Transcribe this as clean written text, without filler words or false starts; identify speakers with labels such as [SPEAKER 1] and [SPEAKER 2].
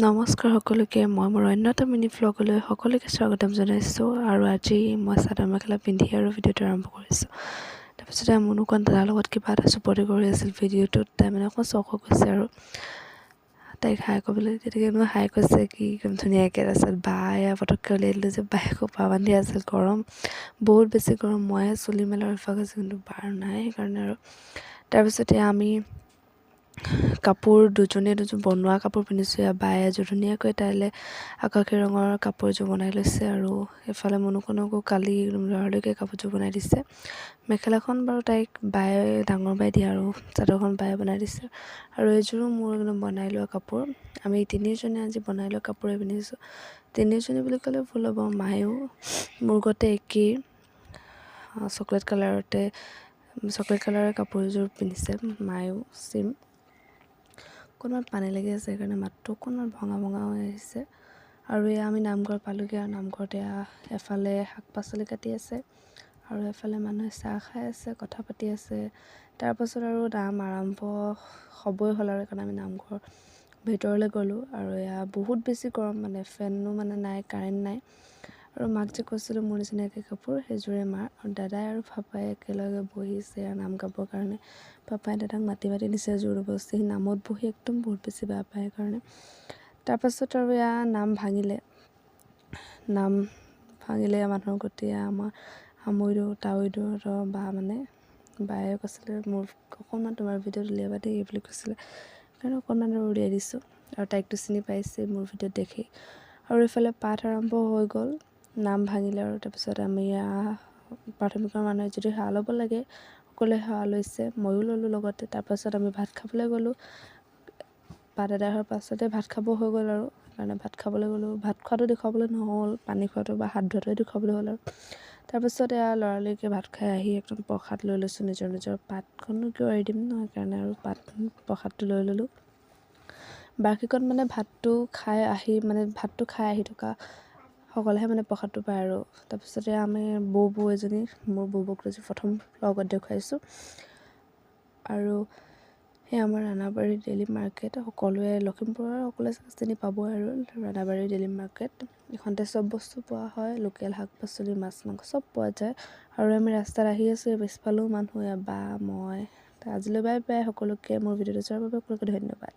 [SPEAKER 1] নমস্কাৰ সকলোকে মই মোৰ অন্যতম মিনি ভ্লগলৈ সকলোকে স্বাগতম জনাইছোঁ আৰু আজি মই চাদৰ মেখেলা পিন্ধি আৰু ভিডিঅ'টো আৰম্ভ কৰিছোঁ। তাৰপিছতে মুনুকণ দাদাৰ লগত কিবা এটা চুপতি কৰি আছিল ভিডিঅ'টোত, তাই মানে অকণ চখ হৈ গৈছে আৰু তাইক হাই ক'বলৈ, তেতিয়া মই হাই কৈছে কি একদম ধুনীয়াকৈ। তাৰপিছত বায়ে পটককৈ উলিয়াই দিলোঁ যে বায়ে খোপা বান্ধি আছিল, গৰম বহুত বেছি গৰম। ময়ে চুলি মেলাৰ অভ্যাস আছে কিন্তু বাৰ নাই, সেইকাৰণে আৰু তাৰপিছতে আমি কাপোৰ দুজন বনোৱা কাপোৰ পিন্ধিছোঁ। বায়ে এযোৰ ধুনীয়াকৈ তাইলৈ আকাশী ৰঙৰ কাপোৰ এযোৰ বনাই লৈছে আৰু এইফালে মুনুকণকো কালি লৰালৰিকৈ কাপোৰযোৰ বনাই দিছে। মেখেলাখন বাৰু তাইক বায়ে ডাঙৰ বাই দিয়ে আৰু চাদৰখন বায়ে বনাই দিছে আৰু এইযোৰো মোৰ একদম বনাই লোৱা কাপোৰ। আমি তিনিওজনে আজি বনাই লোৱা কাপোৰে পিন্ধিছোঁ। তিনিওজনী বুলি ক'লে ভুল হ'ব, মায়েও মোৰ গতে একেই চকলেট কালাৰৰ কাপোৰ এযোৰ পিন্ধিছে, মায়েও চেম। অকণমান পানী লাগি আছে সেইকাৰণে মাতটো অকণমান ভঙা ভঙা হৈ আহিছে। আৰু এয়া আমি নামঘৰ পালোঁগৈ আৰু নামঘৰত এফালে শাক পাচলি কাটি আছে আৰু এফালে মানুহে চাহ খাই আছে, কথা পাতি আছে। তাৰপাছত আৰু নাম আৰম্ভ হ'বই হ'ল আৰু সেইকাৰণে আমি নামঘৰ ভিতৰলৈ গ'লোঁ আৰু এয়া বহুত বেছি গৰম, মানে ফেনো মানে নাই, কাৰেণ্ট নাই। আৰু মাক যে কৈছিলোঁ মোৰ নিচিনা একে কাপোৰ, সেইযোৰে মাৰ। আৰু দাদাই আৰু পাপাই একেলগে বহিছে আৰু নাম গাবৰ কাৰণে। পাপাই দাদাক মাতি নিছে জোৰ বস্তি, সি নামত বহি একদম বহুত বেছি বেয়া পায় সেইকাৰণে। তাৰপাছত আৰু এয়া নাম ভাঙিলে মানুহৰ গতি আমাৰ আমৈদৌ তাৱৈদৌহঁতৰ বা মানে বায়ে কৈছিলে মোৰ অকণমান তোমাৰ ভিডিঅ'ত উলিয়াবা দেই বুলি কৈছিলে, সেইকাৰণে অকণমান আৰু উলিয়াই দিছোঁ। আৰু তাইকটো চিনি পাইছে মোৰ ভিডিঅ'ত দেখি। আৰু এইফালে পাঠ আৰম্ভ হৈ গ'ল, নাম ভাঙিলে আৰু তাৰপিছত আমি প্ৰাথমিকৰ মানুহে যদি সেৱা ল'ব লাগে সকলোৱে সেৱা লৈছে, ময়ো ল'লোঁ লগতে। তাৰপাছত আমি ভাত খাবলৈ গ'লোঁ। পাঠ আদায় হোৱাৰ পাছতে ভাত খাব হৈ গ'ল আৰু সেইকাৰণে ভাত খাবলৈ গ'লোঁ। ভাত খোৱাটো দেখুৱাবলৈ নহ'ল, পানী খোৱাটো বা হাত ধোৱাটোৱে দেখুৱাবলৈ হ'ল আৰু তাৰপাছত লৰালৰিকৈ ভাত খাই আহি একদম প্ৰসাদ লৈ লৈছোঁ নিজৰ পাতখনো কিয় এৰি দিম ন, সেইকাৰণে আৰু প্ৰসাদটো লৈ ল'লোঁ। বাৰ্ষিকত মানে ভাতটো খাই আহি থকা সকলেহে মানে প্ৰসাদটো পায় আৰু তাৰপিছতে আমি বৌ এজনী, মোৰ বৌক প্ৰথম লগত দেখুৱাইছোঁ। আৰু সেই আমাৰ ৰাণাবাৰী ডেইলি মাৰ্কেট, সকলোৱে লখিমপুৰৰ সকলোৱে চিনি পাবই আৰু ৰাণাবাৰী ডেইলি মাৰ্কেট। এইখনতে চব বস্তু পোৱা হয়, লোকেল শাক পাচলি, মাছ মাংস চব পোৱা যায়। আৰু আমি ৰাস্তাত আহি আছোঁ, পিছফালেও মানুহ, বা মই। আজিলৈ বাই বাই, সকলোকে মোৰ ভিডিঅ'টো চোৱাৰ বাবে সকলোকে ধন্যবাদ।